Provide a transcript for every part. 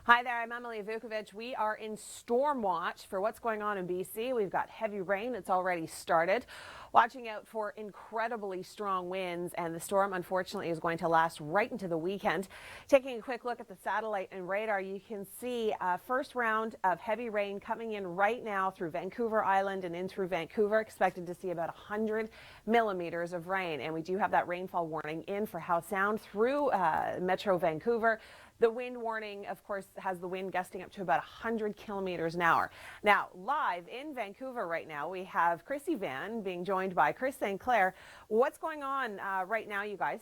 Hi there, I'm Emily Vukovic. We are in storm watch for what's going on in BC. We've got heavy rain that's already started. Watching out for incredibly strong winds, and the storm unfortunately is going to last right into the weekend. Taking a quick look at the satellite and radar, you can see a first round of heavy rain coming in right now through Vancouver Island and in through Vancouver. Expected to see about 100 millimeters of rain, and we do have that rainfall warning in for Howe Sound through Metro Vancouver. The wind warning, of course, has the wind gusting up to about 100 kilometers an hour. Now, live in Vancouver right now, we have Chrissy Van being joined by Chris St. Clair. What's going on right now, you guys?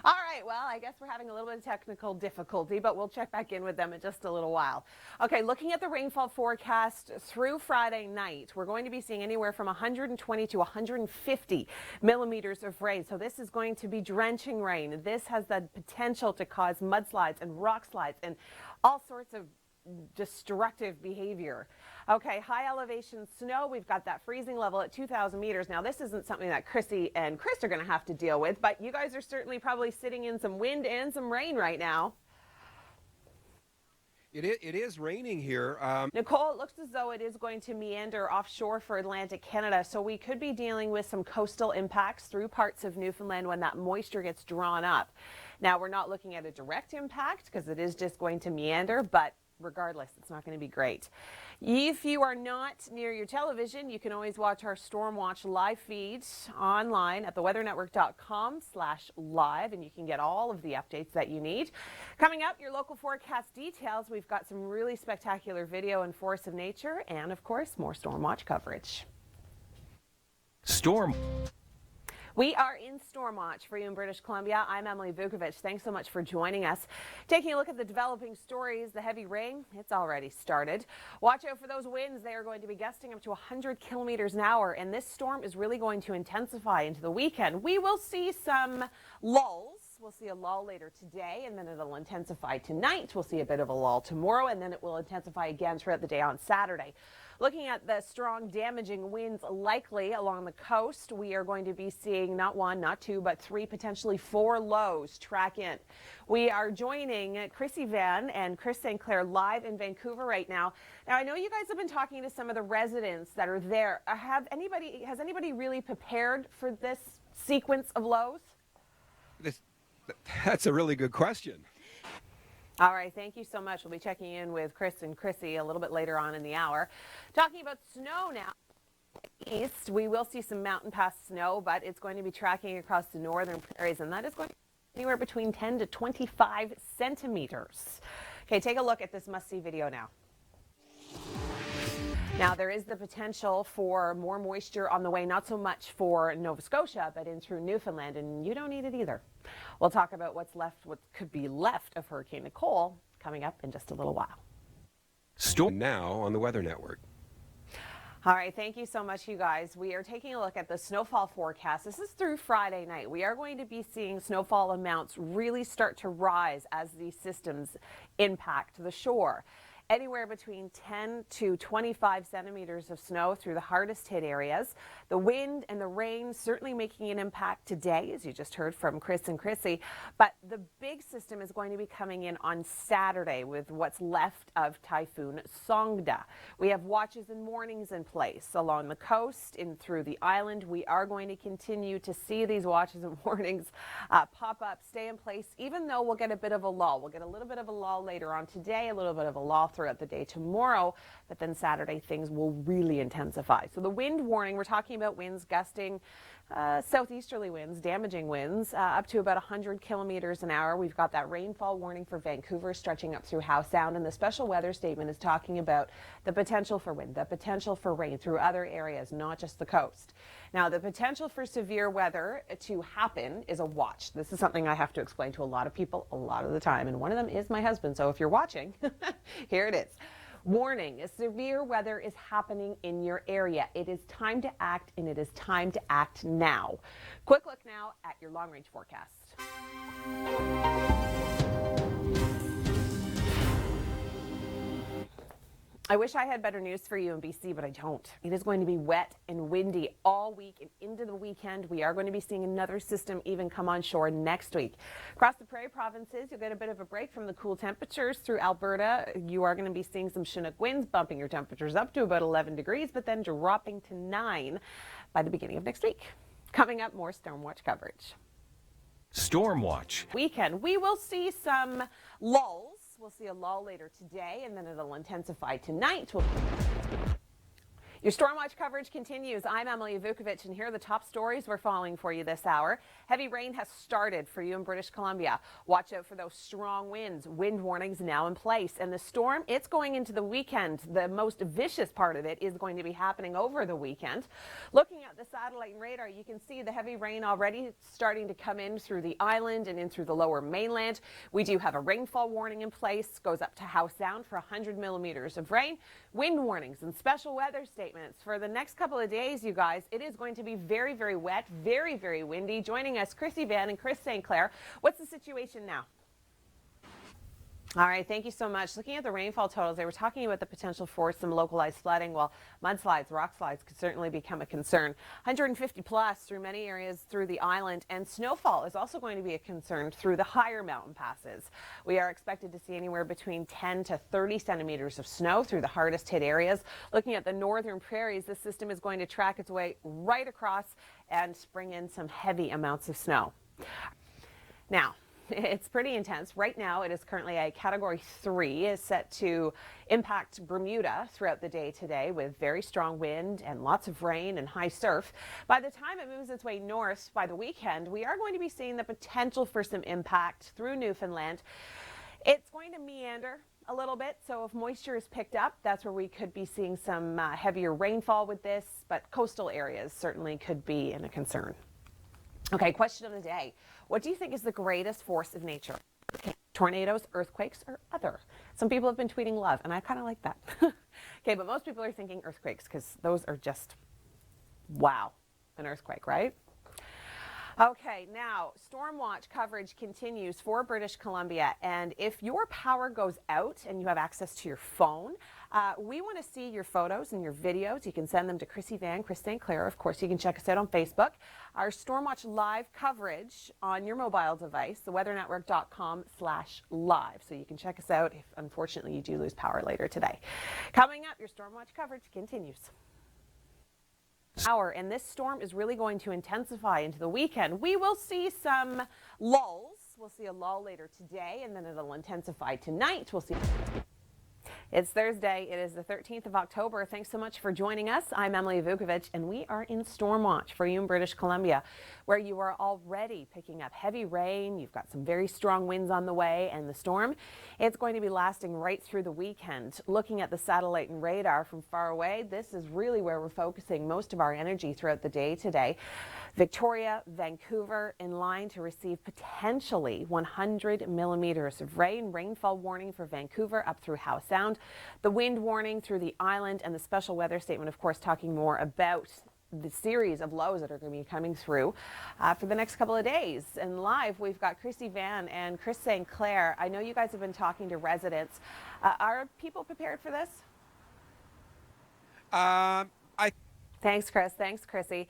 All right, well, I guess we're having a little bit of technical difficulty, but we'll check back in with them in just a little while. Okay, looking at the rainfall forecast through Friday night, we're going to be seeing anywhere from 120 to 150 millimeters of rain. So this is going to be drenching rain. This has the potential to cause mudslides and rock slides and all sorts of destructive behavior. Okay, high elevation snow. We've got that freezing level at 2,000 meters. Now, this isn't something that Chrissy and Chris are going to have to deal with, but you guys are certainly probably sitting in some wind and some rain right now. It is raining here. Nicole, it looks as though it is going to meander offshore for Atlantic Canada, so we could be dealing with some coastal impacts through parts of Newfoundland when that moisture gets drawn up. Now, we're not looking at a direct impact because it is just going to meander, but regardless, it's not going to be great. If you are not near your television, you can always watch our Storm Watch live feed online at theweathernetwork.com/live, and you can get all of the updates that you need. Coming up, your local forecast details. We've got some really spectacular video and force of nature, and of course, more Storm Watch coverage. Storm. We are in storm watch for you in British Columbia. I'm Emily Vukovic. Thanks so much for joining us. Taking a look at the developing stories, the heavy rain, it's already started. Watch out for those winds. They are going to be gusting up to 100 kilometers an hour, and this storm is really going to intensify into the weekend. We will see some lulls. We'll see a lull later today, and then it'll intensify tonight. We'll see a bit of a lull tomorrow, and then it will intensify again throughout the day on Saturday. Looking at the strong damaging winds likely along the coast, we are going to be seeing not one, not two, but three, potentially four lows track in. We are joining Chrissy Van and Chris St. Clair live in Vancouver right now. Now, I know you guys have been talking to some of the residents that are there. Has anybody really prepared for this sequence of lows? That's a really good question. All right, thank you so much. We'll be checking in with Chris and Chrissy a little bit later on in the hour. Talking about snow now. East, we will see some mountain pass snow, but it's going to be tracking across the northern prairies, and that is going to be anywhere between 10 to 25 centimeters. Okay, take a look at this must-see video now. Now, there is the potential for more moisture on the way, not so much for Nova Scotia, but in through Newfoundland, and you don't need it either. We'll talk about what's left, what could be left of Hurricane Nicole coming up in just a little while. Storm now on the Weather Network. All right, thank you so much, you guys. We are taking a look at the snowfall forecast. This is through Friday night. We are going to be seeing snowfall amounts really start to rise as these systems impact the shore. Anywhere between 10 to 25 centimeters of snow through the hardest hit areas. The wind and the rain certainly making an impact today, as you just heard from Chris and Chrissy. But the big system is going to be coming in on Saturday with what's left of Typhoon Songda. We have watches and warnings in place along the coast and through the island. We are going to continue to see these watches and warnings pop up, stay in place, even though we'll get a bit of a lull. We'll get a little bit of a lull later on today, a little bit of a lull throughout the day tomorrow, but then Saturday things will really intensify. So the wind warning, we're talking about winds gusting southeasterly winds, damaging winds, up to about 100 kilometers an hour. We've got that rainfall warning for Vancouver stretching up through Howe Sound, and the special weather statement is talking about the potential for wind, the potential for rain through other areas, not just the coast. Now, the potential for severe weather to happen is a watch. This is something I have to explain to a lot of people a lot of the time, and one of them is my husband, so if you're watching, here it is. Warning, severe weather is happening in your area. It is time to act, and it is time to act now. Quick look now at your long-range forecast. I wish I had better news for you in BC, but I don't. It is going to be wet and windy all week and into the weekend. We are going to be seeing another system even come on shore next week. Across the prairie provinces, you'll get a bit of a break from the cool temperatures through Alberta. You are going to be seeing some Chinook winds bumping your temperatures up to about 11 degrees, but then dropping to 9 by the beginning of next week. Coming up, more Storm Watch coverage. Storm Watch. Weekend, we will see some lulls. We'll see a lull later today, and then it'll intensify tonight. Your Storm Watch coverage continues. I'm Emily Vukovic, and here are the top stories we're following for you this hour. Heavy rain has started for you in British Columbia. Watch out for those strong winds. Wind warnings now in place. And the storm, it's going into the weekend. The most vicious part of it is going to be happening over the weekend. Looking at the satellite and radar, you can see the heavy rain already starting to come in through the island and in through the lower mainland. We do have a rainfall warning in place. Goes up to Howe Sound for 100 millimeters of rain. Wind warnings and special weather statements. For the next couple of days, you guys, it is going to be very, very wet, very, very windy. Joining us, Chrissy Van and Chris St. Clair. What's the situation now? All right, thank you so much. Looking at the rainfall totals, they were talking about the potential for some localized flooding. Well, mudslides, rock slides could certainly become a concern. 150 plus through many areas through the island, and snowfall is also going to be a concern through the higher mountain passes. We are expected to see anywhere between 10 to 30 centimeters of snow through the hardest hit areas. Looking at the northern prairies, this system is going to track its way right across and bring in some heavy amounts of snow. Now, it's pretty intense. Right now, it is currently a Category 3, is set to impact Bermuda throughout the day today with very strong wind and lots of rain and high surf. By the time it moves its way north by the weekend, we are going to be seeing the potential for some impact through Newfoundland. It's going to meander a little bit, so if moisture is picked up, that's where we could be seeing some heavier rainfall with this, but coastal areas certainly could be in a concern. Okay, question of the day. What do you think is the greatest force of nature? Okay, tornadoes, earthquakes, or other? Some people have been tweeting love, and I kind of like that. Okay, but most people are thinking earthquakes because those are just, wow, an earthquake, right? Okay, now Storm Watch coverage continues for British Columbia, and if your power goes out and you have access to your phone, we want to see your photos and your videos. You can send them to Chrissy Van, Chris St. Clair. Of course, you can check us out on Facebook. Our Storm Watch live coverage on your mobile device, theweathernetwork.com/live. So you can check us out if, unfortunately, you do lose power later today. Coming up, your Storm Watch coverage continues. And this storm is really going to intensify into the weekend. We will see some lulls. We'll see a lull later today, and then it'll intensify tonight. We'll see. It's Thursday. It is the 13th of October. Thanks so much for joining us. I'm Emily Vukovic, and we are in Storm Watch for you in British Columbia, where you are already picking up heavy rain. You've got some very strong winds on the way, and the storm, it's going to be lasting right through the weekend. Looking at the satellite and radar from far away, this is really where we're focusing most of our energy throughout the day today. Victoria, Vancouver, in line to receive potentially 100 millimeters of rain. Rainfall warning for Vancouver up through Howe Sound. The wind warning through the island, and the special weather statement, of course, talking more about the series of lows that are going to be coming through for the next couple of days. And live, we've got Chrissy Van and Chris St. Clair. I know you guys have been talking to residents. Are people prepared for this? Thanks, Chris. Thanks, Chrissy.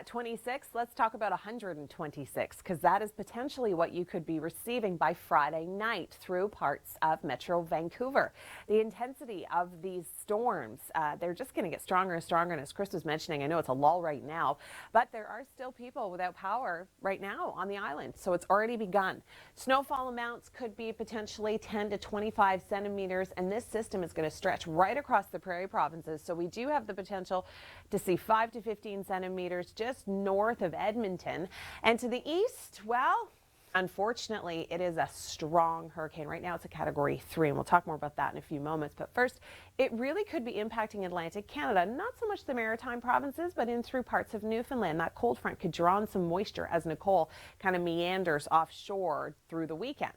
26, let's talk about 126, because that is potentially what you could be receiving by Friday night through parts of Metro Vancouver. The intensity of these storms, they're just going to get stronger and stronger. And as Chris was mentioning, I know it's a lull right now, but there are still people without power right now on the island. So it's already begun. Snowfall amounts could be potentially 10 to 25 centimeters, and this system is going to stretch right across the prairie provinces. So we do have the potential to see 5 to 15 centimeters just north of Edmonton. And to the east, well, unfortunately, it is a strong hurricane. Right now, it's a Category 3, and we'll talk more about that in a few moments. But first, it really could be impacting Atlantic Canada, not so much the maritime provinces, but in through parts of Newfoundland. That cold front could draw in some moisture as Nicole kind of meanders offshore through the weekend.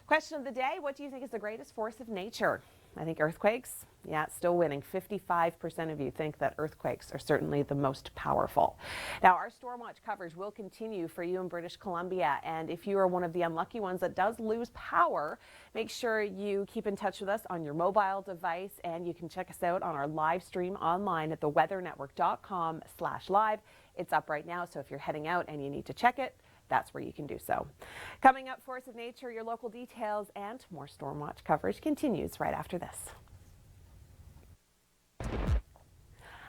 Question of the day, what do you think is the greatest force of nature? I think earthquakes, yeah, it's still winning. 55% of you think that earthquakes are certainly the most powerful. Now, our storm watch coverage will continue for you in British Columbia. And if you are one of the unlucky ones that does lose power, make sure you keep in touch with us on your mobile device. And you can check us out on our live stream online at theweathernetwork.com/live. It's up right now. So if you're heading out and you need to check it, that's where you can do so. Coming up, Force of Nature, your local details, and more storm watch coverage continues right after this.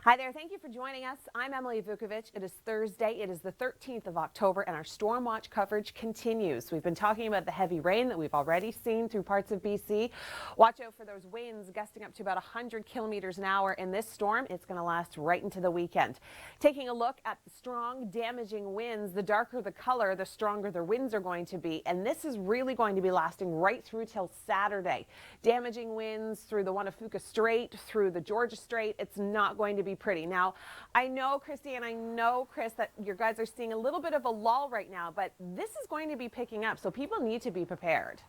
Hi there, thank you for joining us. I'm Emily Vukovic. It is Thursday, it is the 13th of October, and our storm watch coverage continues. We've been talking about the heavy rain that we've already seen through parts of BC. Watch out for those winds gusting up to about 100 kilometers an hour in this storm. It's going to last right into the weekend. Taking a look at the strong, damaging winds, the darker the color, the stronger the winds are going to be, and this is really going to be lasting right through till Saturday. Damaging winds through the Vukovic Strait, through the Georgia Strait. It's not going to be pretty. Now, I know, Christy, and I know, Chris, that you guys are seeing a little bit of a lull right now, but this is going to be picking up, so people need to be prepared.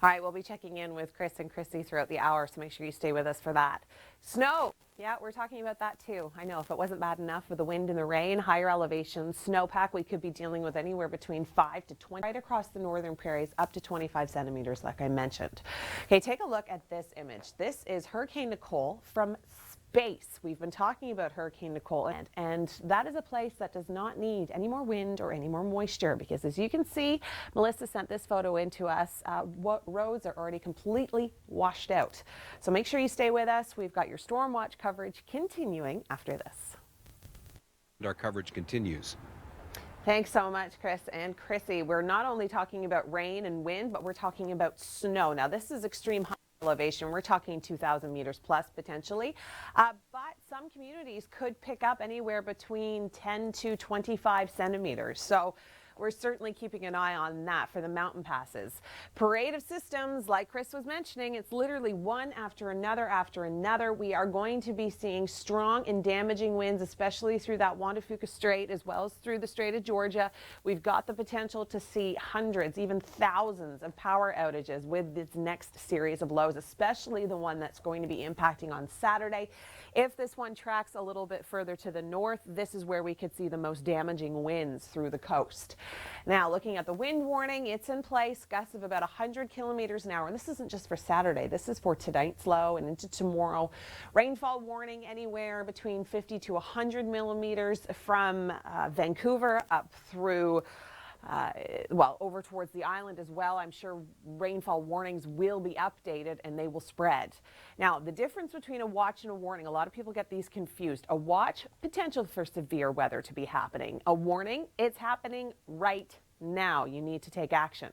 All right, we'll be checking in with Chris and Christy throughout the hour, so make sure you stay with us for that. Snow. Yeah, we're talking about that too. I know if it wasn't bad enough with the wind and the rain, higher elevation snowpack, we could be dealing with anywhere between 5 to 20 right across the northern prairies, up to 25 centimeters, like I mentioned. Okay, take a look at this image. This is Hurricane Nicole from space. We've been talking about Hurricane Nicole, and that is a place that does not need any more wind or any more moisture, because as you can see, Melissa sent this photo in to us. What roads are already completely washed out. So make sure you stay with us. We've got your storm watch coverage continuing after this. Our coverage continues. Thanks so much, Chris and Chrissy. We're not only talking about rain and wind, but we're talking about snow. Now, this is extreme high elevation. We're talking 2,000 meters plus potentially, but some communities could pick up anywhere between 10 to 25 centimeters. So we're certainly keeping an eye on that for the mountain passes. Parade of systems, like Chris was mentioning, it's literally one after another after another. We are going to be seeing strong and damaging winds, especially through that Vukovic Strait, as well as through the Strait of Georgia. We've got the potential to see hundreds, even thousands of power outages with this next series of lows, especially the one that's going to be impacting on Saturday. If this one tracks a little bit further to the north, this is where we could see the most damaging winds through the coast. Now, looking at the wind warning, it's in place, gusts of about 100 kilometers an hour. And this isn't just for Saturday. This is for tonight's low and into tomorrow. Rainfall warning anywhere between 50 to 100 millimeters from Vancouver up through well, over towards the island as well. I'm sure rainfall warnings will be updated and they will spread. Now, the difference between a watch and a warning, a lot of people get these confused. A watch, potential for severe weather to be happening. A warning, it's happening right now. You need to take action.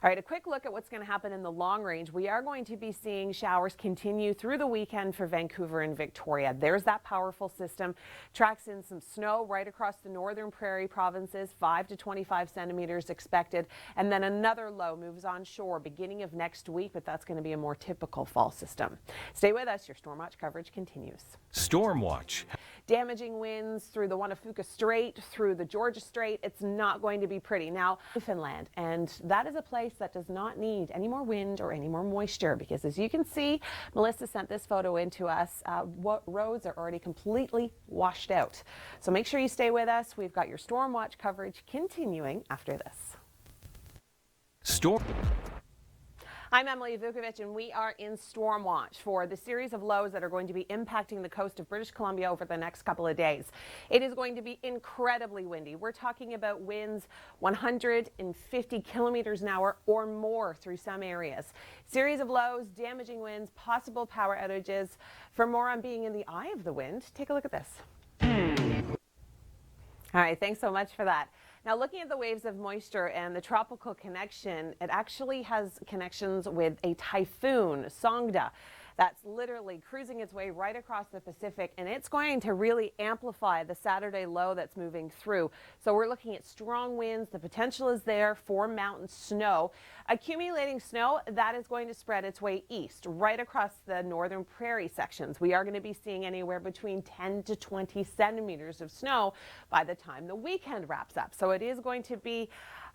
All right, a quick look at what's going to happen in the long range. We are going to be seeing showers continue through the weekend for Vancouver and Victoria. There's that powerful system. Tracks in some snow right across the northern prairie provinces, 5 to 25 centimeters expected. And then another low moves on shore beginning of next week, but that's going to be a more typical fall system. Stay with us. Your storm watch coverage continues. Storm watch. Damaging winds through the Vukovic Strait, through the Georgia Strait. It's not going to be pretty. Now, Finland, and that is a place that does not need any more wind or any more moisture, because as you can see, Melissa sent this photo in to us. What roads are already completely washed out. So make sure you stay with us. We've got your storm watch coverage continuing after this. Storm. I'm Emily Vukovic, and we are in storm watch for the series of lows that are going to be impacting the coast of British Columbia over the next couple of days. It is going to be incredibly windy. We're talking about winds 150 kilometers an hour or more through some areas. Series of lows, damaging winds, possible power outages. For more on being in the eye of the wind, take a look at this. All right, thanks so much for that. Now, looking at the waves of moisture and the tropical connection, it actually has connections with a typhoon, Songda, that's literally cruising its way right across the Pacific, and it's going to really amplify the Saturday low that's moving through. So we're looking at strong winds. The potential is there for mountain snow. Accumulating snow, that is going to spread its way east, right across the northern prairie sections. We are going to be seeing anywhere between 10 to 20 centimeters of snow by the time the weekend wraps up. So it is going to be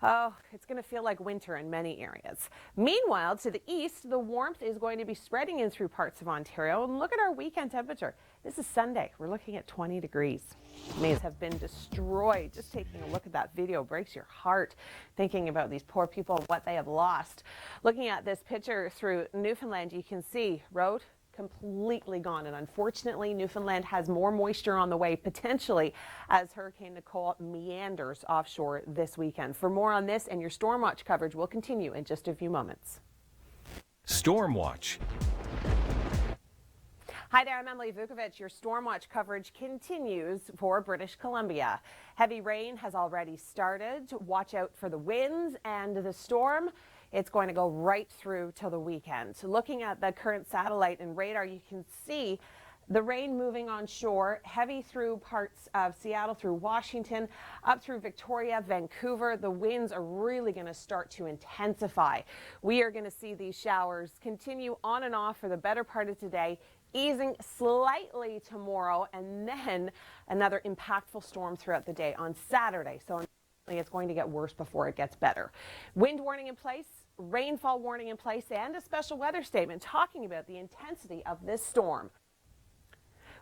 Oh, it's going to feel like winter in many areas. Meanwhile, to the east, the warmth is going to be spreading in through parts of Ontario. And look at our weekend temperature. This is Sunday. We're looking at 20 degrees. Maize have been destroyed. Just taking a look at that video breaks your heart, thinking about these poor people and what they have lost. Looking at this picture through Newfoundland, you can see road completely gone, and unfortunately Newfoundland has more moisture on the way potentially as Hurricane Nicole meanders offshore this weekend. For more on this and your storm watch coverage will continue in just a few moments. Storm watch. Hi there, I'm Emily Vukovic. Your storm watch coverage continues for British Columbia. Heavy rain has already started. Watch out for the winds and the storm. It's going to go right through till the weekend. So looking at the current satellite and radar, you can see the rain moving on shore, heavy through parts of Seattle, through Washington, up through Victoria, Vancouver. The winds are really going to start to intensify. We are going to see these showers continue on and off for the better part of today, easing slightly tomorrow, and then another impactful storm throughout the day on Saturday. So it's going to get worse before it gets better. Wind warning in place, rainfall warning in place, and a special weather statement talking about the intensity of this storm.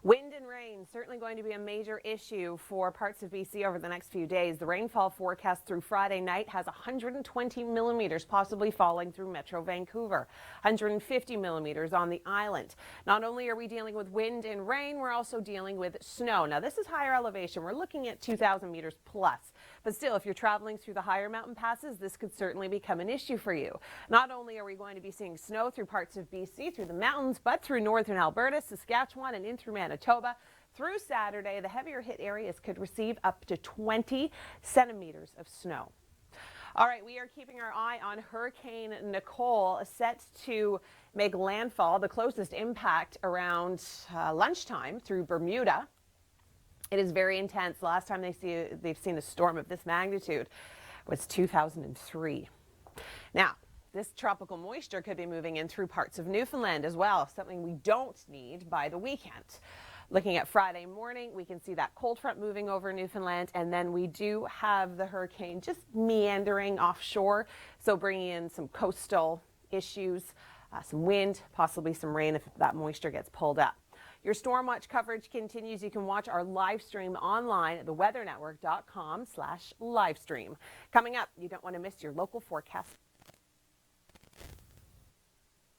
Wind and rain certainly going to be a major issue for parts of BC over the next few days. The rainfall forecast through Friday night has 120 millimeters possibly falling through Metro Vancouver, 150 millimeters on the island. Not only are we dealing with wind and rain, we're also dealing with snow. Now, this is higher elevation. We're looking at 2,000 meters plus. But still, if you're traveling through the higher mountain passes, this could certainly become an issue for you. Not only are we going to be seeing snow through parts of BC, through the mountains, but through northern Alberta, Saskatchewan, and in through Manitoba. Through Saturday, the heavier hit areas could receive up to 20 centimeters of snow. All right, we are keeping our eye on Hurricane Nicole, set to make landfall, the closest impact around lunchtime through Bermuda. It is very intense. Last time they've seen a storm of this magnitude was 2003. Now, this tropical moisture could be moving in through parts of Newfoundland as well, something we don't need by the weekend. Looking at Friday morning, we can see that cold front moving over Newfoundland, and then we do have the hurricane just meandering offshore, so bringing in some coastal issues, some wind, possibly some rain if that moisture gets pulled up. Your storm watch coverage continues. You can watch our live stream online at theweathernetwork.com/livestream. Coming up, you don't want to miss your local forecast.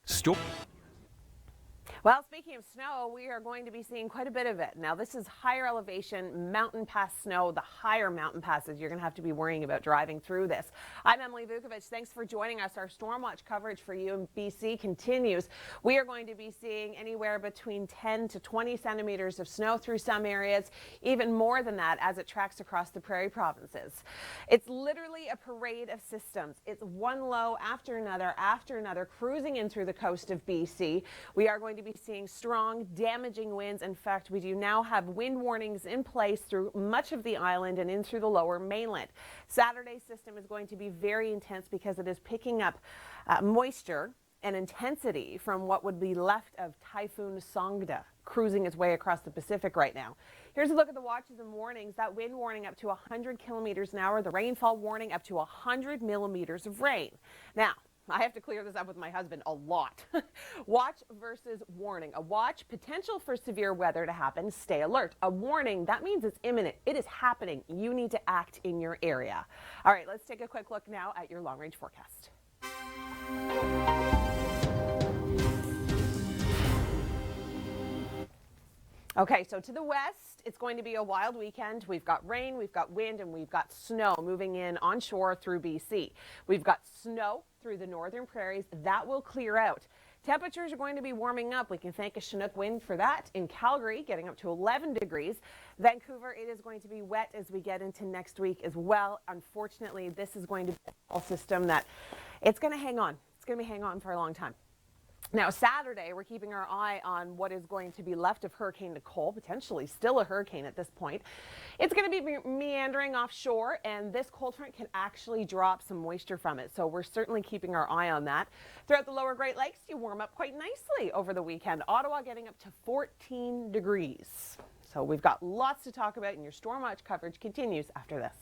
Storm. Well, speaking of snow, we are going to be seeing quite a bit of it. Now, this is higher elevation mountain pass snow. The higher mountain passes, you're going to have to be worrying about driving through this. I'm Emily Vukovic. Thanks for joining us. Our storm watch coverage for you in BC continues. We are going to be seeing anywhere between 10 to 20 centimeters of snow through some areas, even more than that as it tracks across the prairie provinces. It's literally a parade of systems. It's one low after another, cruising in through the coast of BC. We are going to be seeing strong, damaging winds. In fact, we do now have wind warnings in place through much of the island and in through the lower mainland. Saturday's system is going to be very intense because it is picking up moisture and intensity from what would be left of Typhoon Songda cruising its way across the Pacific right now. Here's a look at the watches and warnings. That wind warning up to 100 kilometers an hour, the rainfall warning up to 100 millimeters of rain. Now, I have to clear this up with my husband a lot. Watch versus warning. A watch, potential for severe weather to happen, stay alert. A warning, that means it's imminent. It is happening. You need to act in your area. All right, let's take a quick look now at your long-range forecast. Okay, so to the west, it's going to be a wild weekend. We've got rain, we've got wind, and we've got snow moving in onshore through BC. We've got snow through the northern prairies. That will clear out. Temperatures are going to be warming up. We can thank a Chinook wind for that. In Calgary, getting up to 11 degrees. Vancouver, it is going to be wet as we get into next week as well. Unfortunately, this is going to be a system that it's going to hang on. It's going to be hang on for a long time. Now, Saturday, we're keeping our eye on what is going to be left of Hurricane Nicole, potentially still a hurricane at this point. It's going to be meandering offshore, and this cold front can actually drop some moisture from it. So we're certainly keeping our eye on that. Throughout the lower Great Lakes, you warm up quite nicely over the weekend. Ottawa getting up to 14 degrees. So we've got lots to talk about, and your storm watch coverage continues after this.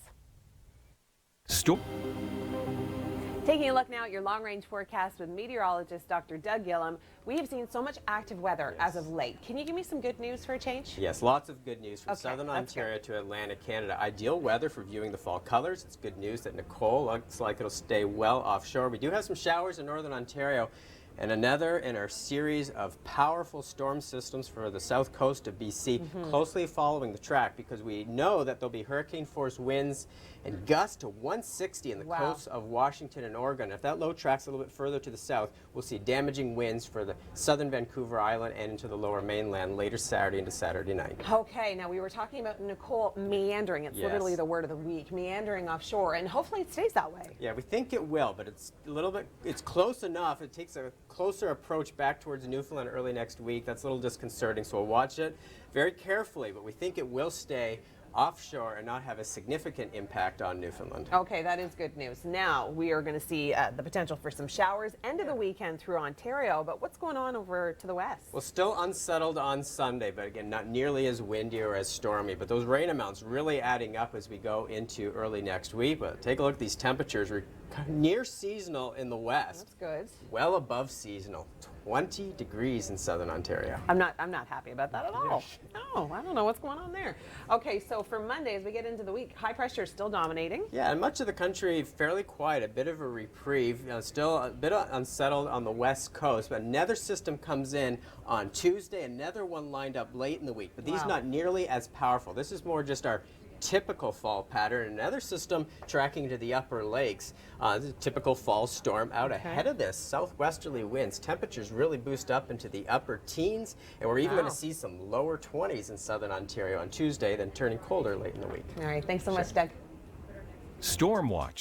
Storm. Taking a look now at your long-range forecast with meteorologist Dr. Doug Gillum. We have seen so much active weather as of late. Can you give me some good news for a change? Yes, lots of good news from Okay, southern let's go. Ontario to Atlantic Canada. Ideal weather for viewing the fall colors. It's good news that Nicole looks like it'll stay well offshore. We do have some showers in northern Ontario and another in our series of powerful storm systems for the south coast of BC, closely following the track because we know that there'll be hurricane force winds and gusts to 160 in the coasts of Washington and Oregon. If that low tracks a little bit further to the south, we'll see damaging winds for the southern Vancouver Island and into the lower mainland later Saturday into Saturday night. Okay, now we were talking about Nicole meandering. It's literally the word of the week, meandering offshore, and hopefully it stays that way. Yeah, we think it will, but it's a little bit, it's close enough. It takes a closer approach back towards Newfoundland early next week. That's a little disconcerting, so we'll watch it very carefully, but we think it will stay offshore and not have a significant impact on Newfoundland. Okay, that is good news. Now we are going to see the potential for some showers end of the weekend through Ontario, but what's going on over to the west? Well, still unsettled on Sunday, but again, not nearly as windy or as stormy, but those rain amounts really adding up as we go into early next week. But take a look at these temperatures. We're near seasonal in the west. That's good. Well above seasonal. 20 degrees in southern Ontario. I'm not happy about that at all. No, I don't know what's going on there. Okay, so for Monday, as we get into the week, high pressure is still dominating. Yeah, and much of the country fairly quiet, a bit of a reprieve. Still a bit unsettled on the west coast, but another system comes in on Tuesday, another one lined up late in the week, but these not nearly as powerful. This is more just our typical fall pattern. Another system tracking to the upper lakes. This is a typical fall storm out ahead of this. Southwesterly winds. Temperatures really boost up into the upper teens, and we're even going to see some lower 20s in southern Ontario on Tuesday, then turning colder late in the week. All right, thanks so much, Doug. Storm watch.